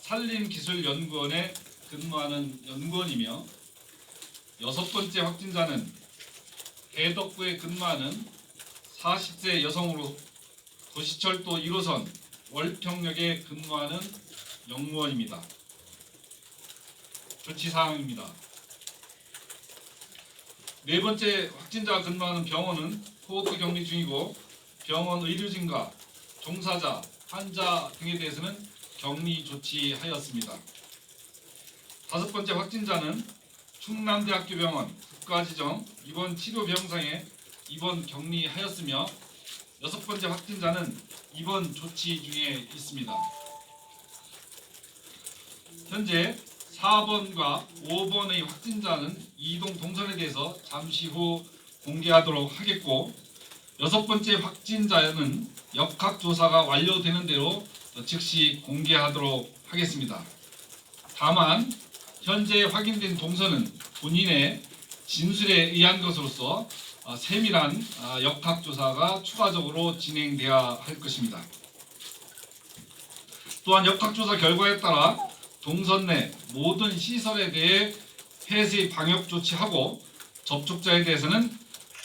산림기술연구원에 근무하는 연구원이며 6번째 확진자는 해덕구에 근무하는 40세 여성으로 도시철도 1호선 월평역에 근무하는 영무원입니다. 조치사항입니다. 4번째 확진자가 근무하는 병원은 코호트 격리 중이고 병원 의료진과 종사자, 환자 등에 대해서는 격리 조치하였습니다. 5번째 확진자는 충남대학교 병원 국가지정 입원 치료 병상에 입원 격리하였으며 6번째 확진자는 입원 조치 중에 있습니다. 현재 4번과 5번의 확진자는 이동 동선에 대해서 잠시 후 공개하도록 하겠고 6번째 확진자는 역학조사가 완료되는 대로 즉시 공개하도록 하겠습니다. 다만 현재 확인된 동선은 본인의 진술에 의한 것으로서 세밀한 역학조사가 추가적으로 진행돼야 할 것입니다. 또한 역학조사 결과에 따라 동선 내 모든 시설에 대해 폐쇄 방역 조치하고 접촉자에 대해서는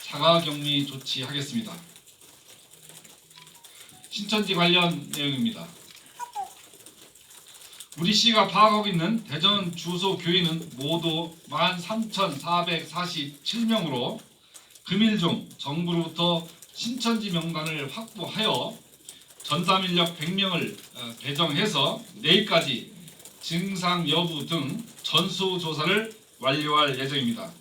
자가격리 조치하겠습니다. 신천지 관련 내용입니다. 우리 시가 파악하고 있는 대전 주소 교인은 모두 13,447명으로 금일 중 정부로부터 신천지 명단을 확보하여 전담인력 100명을 배정해서 내일까지 증상 여부 등 전수조사를 완료할 예정입니다.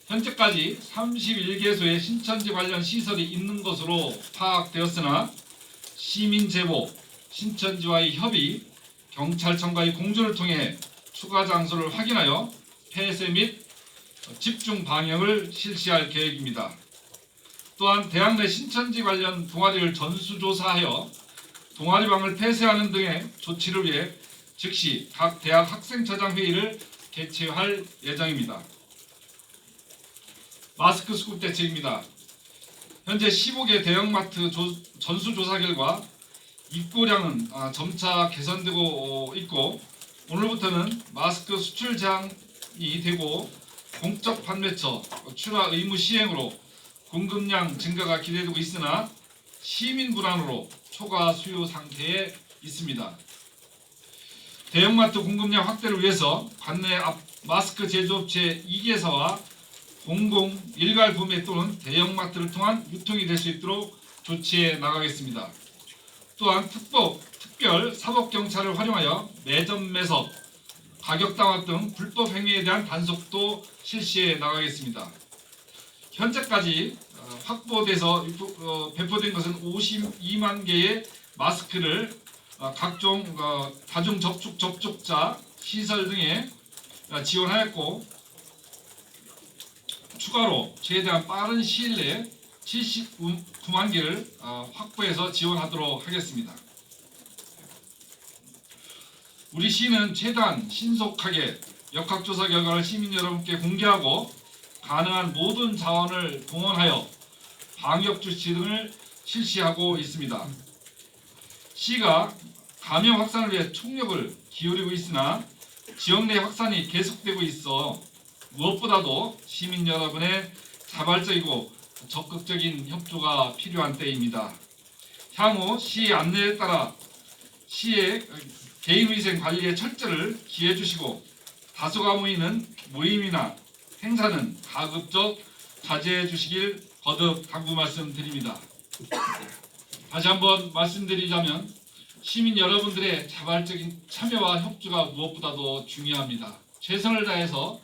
현재까지 31개소의 신천지 관련 시설이 있는 것으로 파악되었으나 시민제보, 신천지와의 협의, 경찰청과의 공조를 통해 추가 장소를 확인하여 폐쇄 및 집중 방역을 실시할 계획입니다. 또한 대학 내 신천지 관련 동아리를 전수조사하여 동아리방을 폐쇄하는 등의 조치를 위해 즉시 각 대학 학생처장 회의를 개최할 예정입니다. 마스크 수급 대책입니다. 현재 15개 대형마트 전수조사 결과 입고량은 점차 개선되고 있고 오늘부터는 마스크 수출 제한이 되고 공적 판매처 출하 의무 시행으로 공급량 증가가 기대되고 있으나 시민 불안으로 초과 수요 상태에 있습니다. 대형마트 공급량 확대를 위해서 관내 마스크 제조업체 2개사와 공공 일괄 구매 또는 대형마트를 통한 유통이 될 수 있도록 조치해 나가겠습니다. 또한 특별 사법경찰을 활용하여 매점 매석, 가격 당합 등 불법 행위에 대한 단속도 실시해 나가겠습니다. 현재까지 확보돼서 배포된 것은 52만 개의 마스크를 각종 다중 접촉자 시설 등에 지원하였고 추가로 최대한 빠른 시일 내에 79만 개를 확보해서 지원하도록 하겠습니다. 우리 시는 최대한 신속하게 역학조사 결과를 시민 여러분께 공개하고 가능한 모든 자원을 동원하여 방역 조치 등을 실시하고 있습니다. 시가 감염 확산을 위해 총력을 기울이고 있으나 지역 내 확산이 계속되고 있어 무엇보다도 시민 여러분의 자발적이고 적극적인 협조가 필요한 때입니다. 향후 시 안내에 따라 시의 개인위생 관리에 철저를 기해 주시고 다수가 모이는 모임이나 행사는 가급적 자제해 주시길 거듭 당부 말씀드립니다. 다시 한번 말씀드리자면 시민 여러분들의 자발적인 참여와 협조가 무엇보다도 중요합니다. 최선을 다해서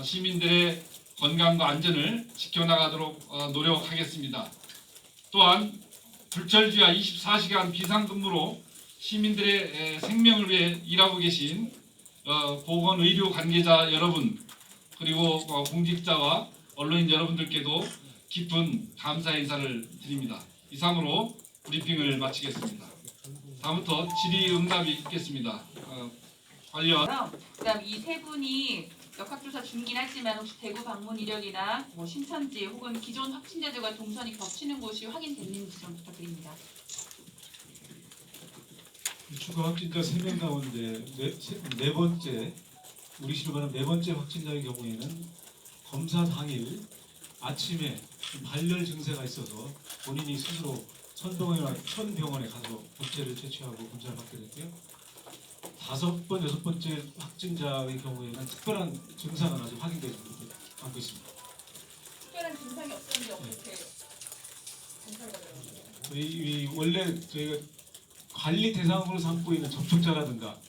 시민들의 건강과 안전을 지켜나가도록 노력하겠습니다. 또한 불철주야 24시간 비상근무로 시민들의 생명을 위해 일하고 계신 보건의료 관계자 여러분 그리고 공직자와 언론인 여러분들께도 깊은 감사 인사를 드립니다. 이상으로 브리핑을 마치겠습니다. 다음부터 질의응답이 있겠습니다. 그다음 이 세 분이 역학조사 중긴 하지만 혹시 대구 방문 이력이나 신천지 혹은 기존 확진자들과 동선이 겹치는 곳이 확인됐는지 좀 부탁드립니다. 추가 확진자 3명 가운데 네 번째, 우리 시로 말하면 네 번째 확진자의 경우에는 검사 당일 아침에 좀 발열 증세가 있어서 본인이 스스로 천병원에 가서 검체를 채취하고 검사를 받게 됐고요. 5번, 6번째 확진자의 경우에는 특별한 증상은 아직 확인되지 않고 있습니다. 특별한 증상이 없었는데 어떻게 검사를 받아요? 원래 저희가 관리 대상으로 삼고 있는 접촉자라든가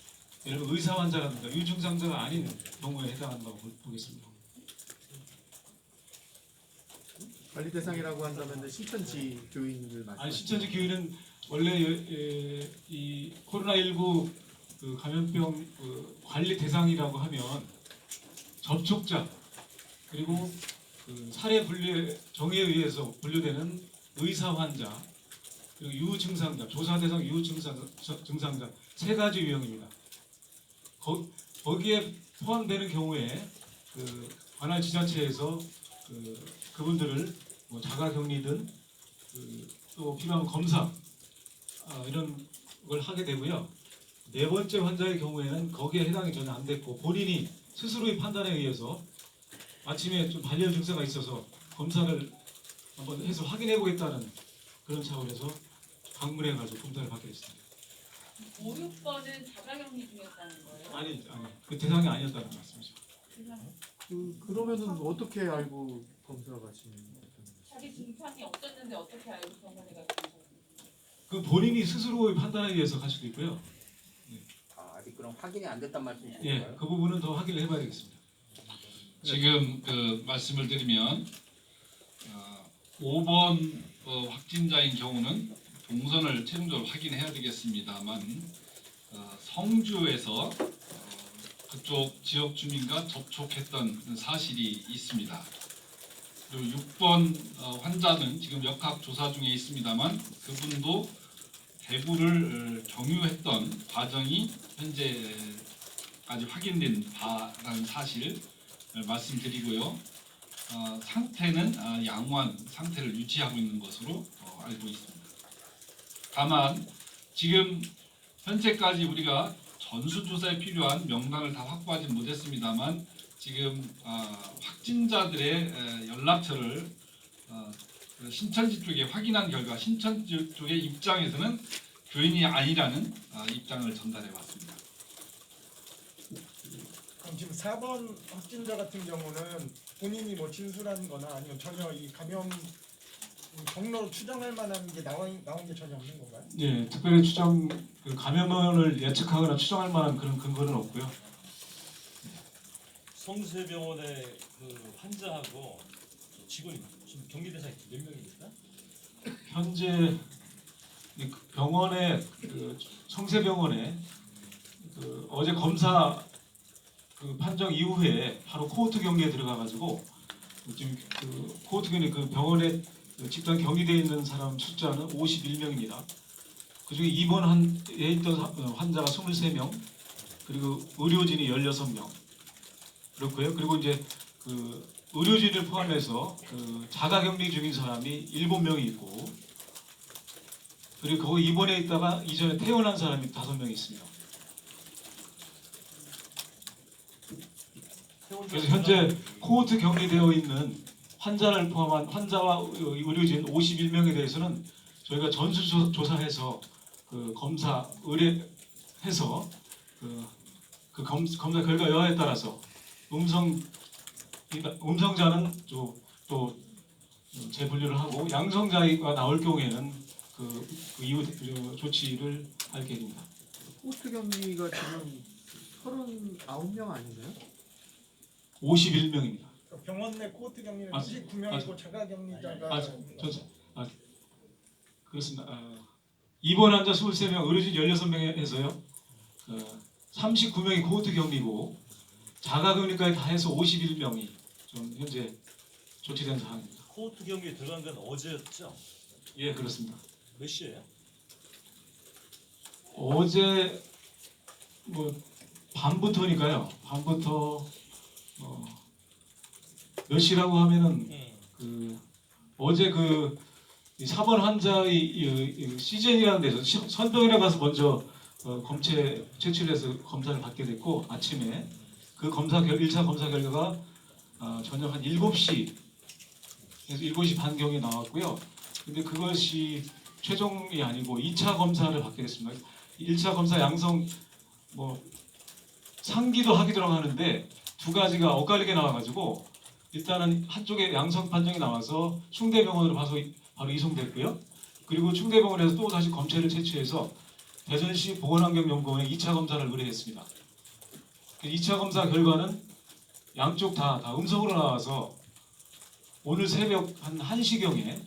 예를 들어 의사 환자라든가 유증상자가 아닌 경우에 해당한다고 보겠습니다. 관리 대상이라고 한다면 신천지 교인을 말씀. 아니 신천지 교회는 원래 이 코로나19 그 감염병 관리 대상이라고 하면 접촉자 그리고 그 사례 분류 정의에 의해서 분류되는 의사 환자 그리고 유증상자 조사 대상 유증상자 세 가지 유형입니다. 거기에 포함되는 경우에 그 관할 지자체에서 그분들을 뭐 자가격리든 또 필요한 검사 이런 걸 하게 되고요. 네 번째 환자의 경우에는 거기에 해당이 전혀 안 됐고 본인이 스스로의 판단에 의해서 아침에 좀 발열 증세가 있어서 검사를 한번 해서 확인해 보겠다는 그런 차원에서 방문해가지고 검사를 받게 됐습니다. 5, 6번은 자가격리 중이었다는 거예요? 아니 그 대상이 아니었다는 말씀이죠. 그러면은 어떻게 알고 검사 가시는 거예요? 자기 증상이 없었는데 어떻게 알고 병원에 가서 검사를 그 본인이 스스로의 판단에 의해서 갈 수도 있고요. 아직 그럼 확인이 안 됐단 말씀이신가요? 예, 그 부분은 더 확인을 해봐야 되겠습니다. 지금 그 말씀을 드리면 5번 확진자인 경우는 동선을 최종적으로 확인해야 되겠습니다만 성주에서 그쪽 지역 주민과 접촉했던 사실이 있습니다. 그리고 6번 환자는 지금 역학 조사 중에 있습니다만 그분도 대구를 경유했던 과정이 현재까지 확인된 바라는 사실 말씀드리고요. 상태는 양호한 상태를 유지하고 있는 것으로 알고 있습니다. 다만 지금 현재까지 우리가 전수조사에 필요한 명단을 다 확보하지 못했습니다만 지금 확진자들의 연락처를 신천지 쪽에 확인한 결과 신천지 쪽의 입장에서는 교인이 아니라는 입장을 전달해 왔습니다. 그럼 지금 4번 확진자 같은 경우는 본인이 뭐 진술한 거나 아니면 전혀 이 감염 경로로 추정할 만한 게 나온 게 전혀 없는 건가요? 예, 특별히 그 감염원을 예측하거나 추정할 만한 그런 근거는 없고요. 성수대병원의 그 환자하고 직원이 지금 격리 대상이 몇 명입니까? 현재 이 병원에 성세병원에 어제 검사 그 판정 이후에 바로 코호트 격리에 들어가가지고 지금 코호트 격리 그 병원에 집단 격리되어 있는 사람 숫자는 51명입니다. 그중에 입원에 있던 환자가 23명, 그리고 의료진이 16명 그렇고요. 그리고 이제 그 의료진을 포함해서 그 자가격리 중인 사람이 7명이 있고, 그리고 거기 입원해 있다가 이전에 퇴원한 사람이 5명이 있습니다. 그래서 현재 코호트 격리되어 있는 환자를 포함한 환자와 의료진 51명에 대해서는 저희가 전수조사해서 그 검사 의뢰해서 그 검사 결과 여하에 따라서 음성자는 또 재분류를 하고 양성자가 나올 경우에는 그 이후 조치를 할 계획입니다. 코스트 격리가 지금 39명 아닌가요? 51명입니다. 병원 내 코호트 격리는 맞습니다. 29명이고 자가 격리자가 그렇습니다. 입원 환자 23명, 의료진 16명 해서요. 39명이 코호트 격리고 자가격리까지 다 해서 51명이 좀 현재 조치된 상황입니다. 코호트 격리에 들어간 건 어제였죠? 예, 그렇습니다. 몇 시에요? 어제 뭐 밤부터니까요. 밤부터 몇 시라고 하면은 어제 그 4번 환자의 시즌이라는 데서 선병이라 가서 먼저 검체 채취를 해서 검사를 받게 됐고 아침에 그 1차 검사 결과가 저녁 한 7시에서 7시 반경에 나왔고요. 근데 그것이 최종이 아니고 2차 검사를 받게 됐습니다. 1차 검사 양성 상기도 하기도라고 하는데 두 가지가 엇갈리게 나와가지고 일단은 한쪽에 양성 판정이 나와서 충대병원으로 바로 이송됐고요. 그리고 충대병원에서 또 다시 검체를 채취해서 대전시 보건환경연구원에 2차 검사를 의뢰했습니다. 2차 검사 결과는 양쪽 다 음성으로 나와서 오늘 새벽 한 1시경에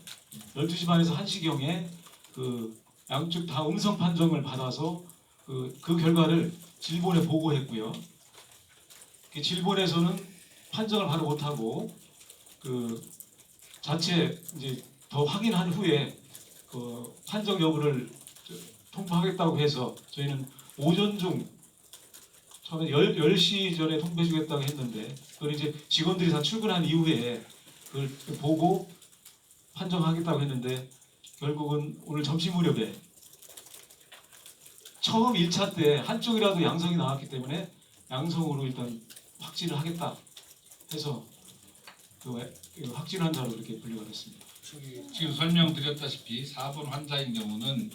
12시 반에서 1시경에 그 양쪽 다 음성 판정을 받아서 그 결과를 질본에 보고했고요. 질본에서는 판정을 바로 못하고 그 자체 이제 더 확인한 후에 그 판정 여부를 통보하겠다고 해서 저희는 오전 중 처음에 10시 전에 통보해 주겠다고 했는데 그걸 이제 직원들이 다 출근한 이후에 그걸 보고 판정하겠다고 했는데 결국은 오늘 점심 무렵에 처음 1차 때 한쪽이라도 양성이 나왔기 때문에 양성으로 일단 확진을 하겠다 해서 그 확진 환자로 이렇게 분류가 됐습니다. 지금 설명드렸다시피 4번 환자인 경우는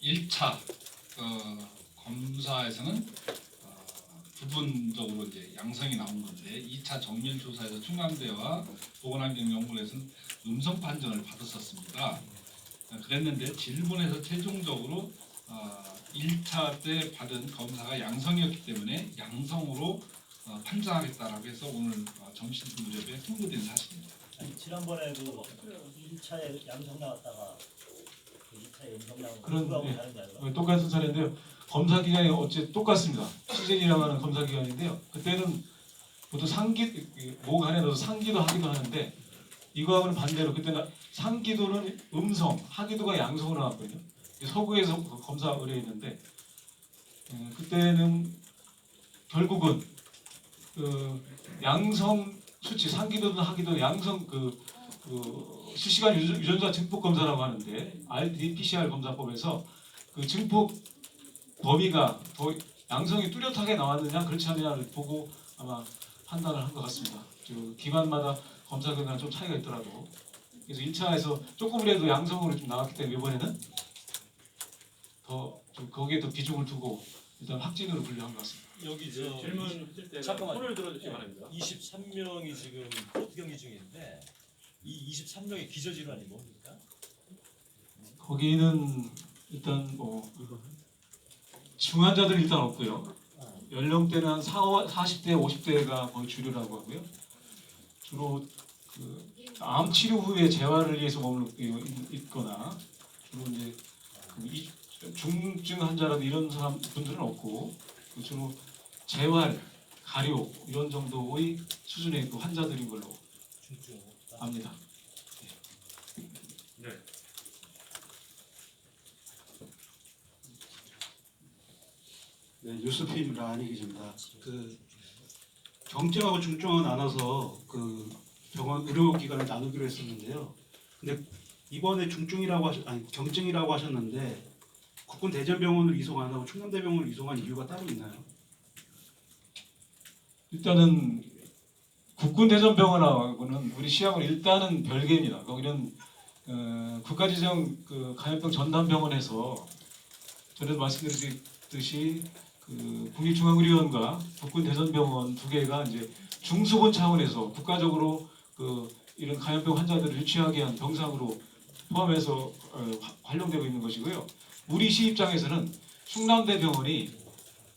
1차 검사에서는 부분적으로 이제 양성이 나온 건데 2차 정밀 조사에서 충남대와 보건환경연구원에서는 음성 판정을 받았었습니다. 그랬는데 질본에서 최종적으로 1차 때 받은 검사가 양성이었기 때문에 양성으로 판정하겠다라고 해서 오늘 점심 무렵에 통보된 사실입니다. 아니, 지난번에도 1차에 양성 나왔다가 2차에 음성 나온 그런, 거하고 예. 다른 게 아니라 똑같은 사례인데요. 검사 기간이 어째 똑같습니다. 시즌이라고 하는 검사 기간인데요. 그때는 보통 목 안에 넣어서 상기도 하기도 하는데 이거하고는 반대로 그때는 상기도는 음성, 하기도가 양성으로 나왔거든요. 서구에서 검사 의뢰했는데 그때는 결국은 그 양성 수치, 상기도든 하기도 양성 실시간 유전자 증폭 검사라고 하는데 RT-PCR 검사법에서 그 증폭 범위가 더 양성이 뚜렷하게 나왔느냐 그렇지 않느냐를 보고 아마 판단을 한 것 같습니다. 기관마다 검사 결과는 좀 차이가 있더라도 그래서 1차에서 조금이라도 양성으로 좀 나왔기 때문에 이번에는 더 좀 거기에 더 비중을 두고 일단 확진으로 분류한 것 같습니다. 여기 질문하실 때는 잠깐만요. 손을 들어주시기 바랍니다. 23명이 지금 포트 격리 중인데 이 23명의 기저 질환이 뭡니까? 거기는 일단 중환자들은 일단 없고요. 연령대는 한 40대, 50대가 거의 주류라고 하고요. 주로 그 암 치료 후에 재활을 위해서 머물고 있거나 주로 이제 중증 환자라도 이런 분들은 없고 주로 재활, 가료 이런 정도의 수준의 그 환자들인 걸로 중증 압니다. 네. 네, 뉴스피드 라니 기자입니다. 그 경증하고 중증은 나눠서 그 병원 의료기관을 나누기로 했었는데요. 근데 이번에 경증이라고 하셨는데 국군 대전병원을 이송 안 하고 충남대병원을 이송한 이유가 따로 있나요? 일단은 국군대전병원하고는 우리 시약은 일단은 별개입니다. 거기는 국가지정 그 감염병 전담병원에서 전에도 말씀드렸듯이 그 국립중앙의료원과 국군대전병원 두 개가 이제 중수본 차원에서 국가적으로 그 이런 감염병 환자들을 유치하게 한 병상으로 포함해서 활용되고 있는 것이고요. 우리 시 입장에서는 충남대병원이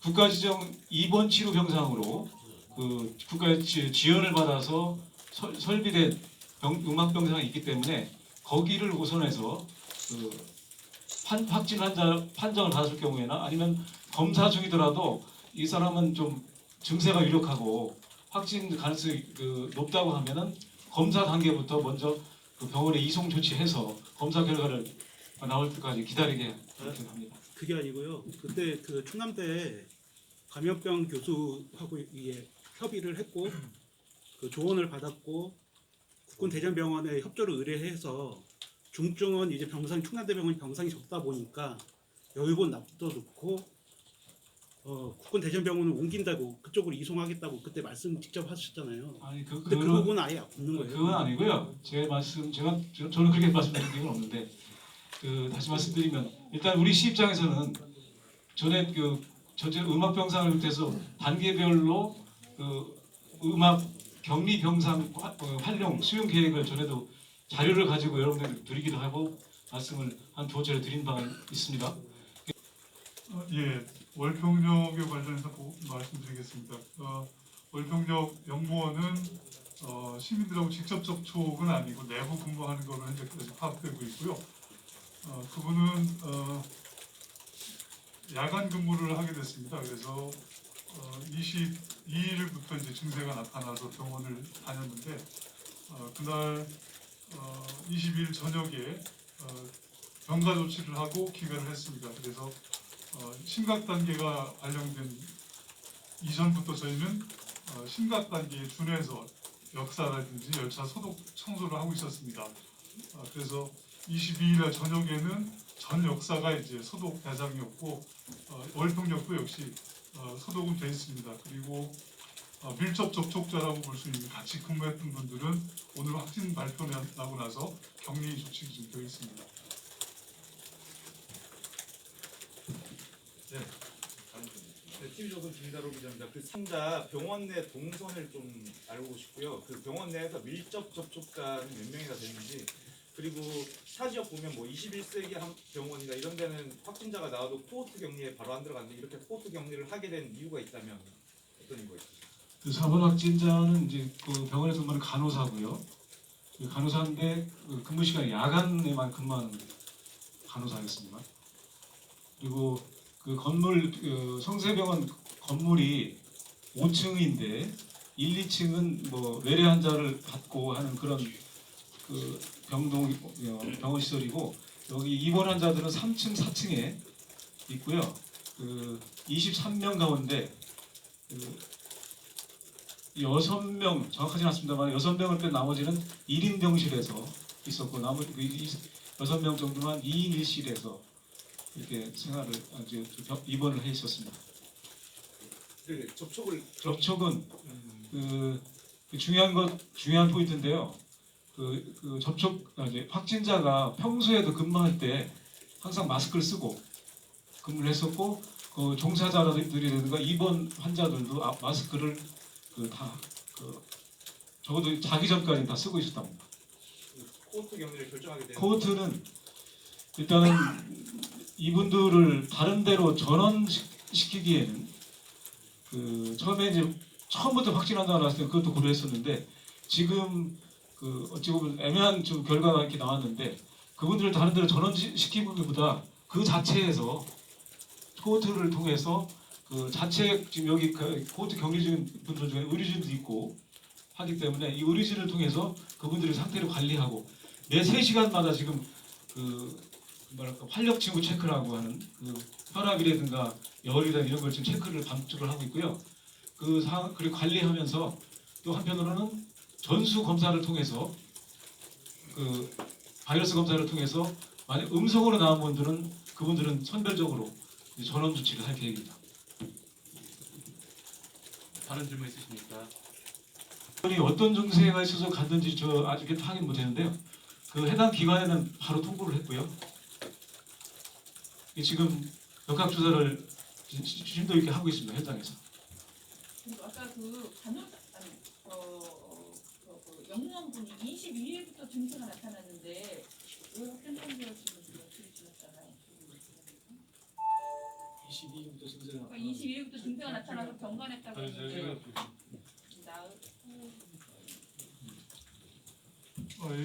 국가지정 입원 치료 병상으로 그 국가의 지원을 받아서 설비된 음압병상이 있기 때문에 거기를 우선해서 그 확진 환자 판정을 받았을 경우에나 아니면 검사 중이더라도 이 사람은 좀 증세가 유력하고 확진 가능성이 높다고 하면은 검사 단계부터 먼저 그 병원에 이송 조치해서 검사 결과를 나올 때까지 기다리게 그렇게 합니다. 그게 아니고요. 그때 그 충남대 감염병 교수하고 이게 협의를 했고 그 조언을 받았고 국군 대전병원에 협조를 의뢰해서 중증은 이제 충남대병원이 병상이 적다 보니까 여의본 놔둬놓고 국군대전병원을 옮긴다고 그쪽으로 이송하겠다고 그때 말씀 직접 하셨잖아요. 아니 근데 그 부분은 아예 없는 거예요. 그건 아니고요. 저는 그렇게 말씀드린 적은 없는데 다시 말씀드리면 일단 우리 시 입장에서는 전에 전체 음악 병상을 비롯해서 단계별로 음악 격리 병상 활용 수용 계획을 전에도 자료를 가지고 여러분들 드리기도 하고 말씀을 한 두어 차례 드린 바가 있습니다. 예, 월평역에 관련해서 말씀드리겠습니다. 월평역 영무원은 시민들하고 직접 접촉은 아니고 내부 근무하는 걸로 현재까지 파악되고 있고요. 그분은 야간 근무를 하게 됐습니다. 그래서 22일부터 이제 증세가 나타나서 병원을 다녔는데 그날 22일 저녁에 병가 조치를 하고 귀가를 했습니다. 그래서 심각 단계가 발령된 이전부터 저희는 심각 단계에 준해서 역사라든지 열차 소독 청소를 하고 있었습니다. 그래서 22일 저녁에는 전 역사가 이제 소독 대상이었고 월평역도 역시 소독은 돼 있습니다. 그리고 밀접 접촉자라고 볼 수 있는 같이 근무했던 분들은 오늘 확진 발표 나고 나서 격리 조치가 좀 되어 있습니다. TV조선 김다로 기자입니다. 그 상자 병원 내 동선을 좀 알고 싶고요. 그 병원 내에서 밀접 접촉자는 몇 명이나 되는지, 그리고 타 지역 보면 뭐 21세기 한 병원이나 이런 데는 확진자가 나와도 코호트 격리에 바로 안 들어갔는데 이렇게 코호트 격리를 하게 된 이유가 있다면 어떤 이유가 있으세요? 4번 확진자는 이제 병원에서 근무하는 간호사고요. 간호사인데 근무 시간이 야간에만 근무하는 간호사였습니다. 그리고 건물 성세병원 건물이 5층인데 1, 2층은 뭐 외래 환자를 받고 하는 그런 병원 시설이고 여기 입원 환자들은 3층, 4층에 있고요. 23명 가운데 6명 정확하지는 않습니다만 6명을 뺀 나머지는 1인 병실에서 있었고 나머지 6명 정도만 2인 1실에서 이렇게 생활을 입원을 해 있었습니다. 접촉은 중요한 포인트인데요. 확진자가 평소에도 근무할 때 항상 마스크를 쓰고 근무를 했었고 종사자들이라든가 입원 환자들도 마스크를 적어도 자기 전까지 다 쓰고 있었다고 합니다. 코호트 격리를 결정하게 된 코호트는 일단은 이분들을 다른 데로 전원시키기에는 처음부터 확진한다고 나왔을 때 그것도 고려했었는데 지금 어찌 보면 애매한 좀 결과가 이렇게 나왔는데 그분들을 다른 데로 전원시키기보다 그 자체에서 코호트를 통해서 자체 지금 여기 코호트 격리 중인 분들 중에 의료진도 있고 하기 때문에 이 의료진을 통해서 그분들의 상태를 관리하고 매 3시간마다 지금 활력 징후 체크라고 하는 혈압이라든가 열이라든가 이런 걸 지금 체크를 반복적으로 하고 있고요. 그리고 관리하면서 또 한편으로는 전수 검사를 통해서 바이러스 검사를 통해서 만약 음성으로 나온 분들은 그분들은 선별적으로 전원 조치를 할 계획입니다. 다른 질문 있으십니까? 어떤 증세가 있어서 갔는지 아직 확인 못했는데요. 해당 기관에는 바로 통보를 했고요. 지금 역학 조사를 심도 있게 하고 있습니다. 현장에서. 그리고 아까 영무원분이 22일부터 증세가 나타났는데 왜 확진자가 지금 나타났잖아요. 22일부터 증세가 22일부터 증세가 나타나서 병간했다고 했는데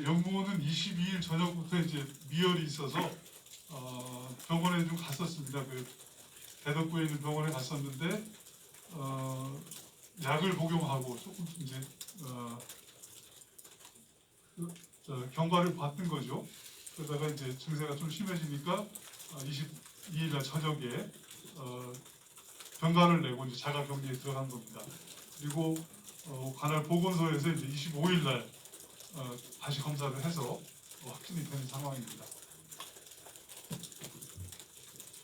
영무원은 22일 저녁부터 이제 미열이 있어서 병원에 좀 갔었습니다. 대덕구에 있는 병원에 갔었는데 약을 복용하고 조금 이제 경과를 받은 거죠. 그러다가 이제 증세가 좀 심해지니까 22일 날 저녁에 병가를 내고 이제 자가 격리에 들어간 겁니다. 그리고 관할 보건소에서 이제 25일 날 다시 검사를 해서 확진이 된 상황입니다.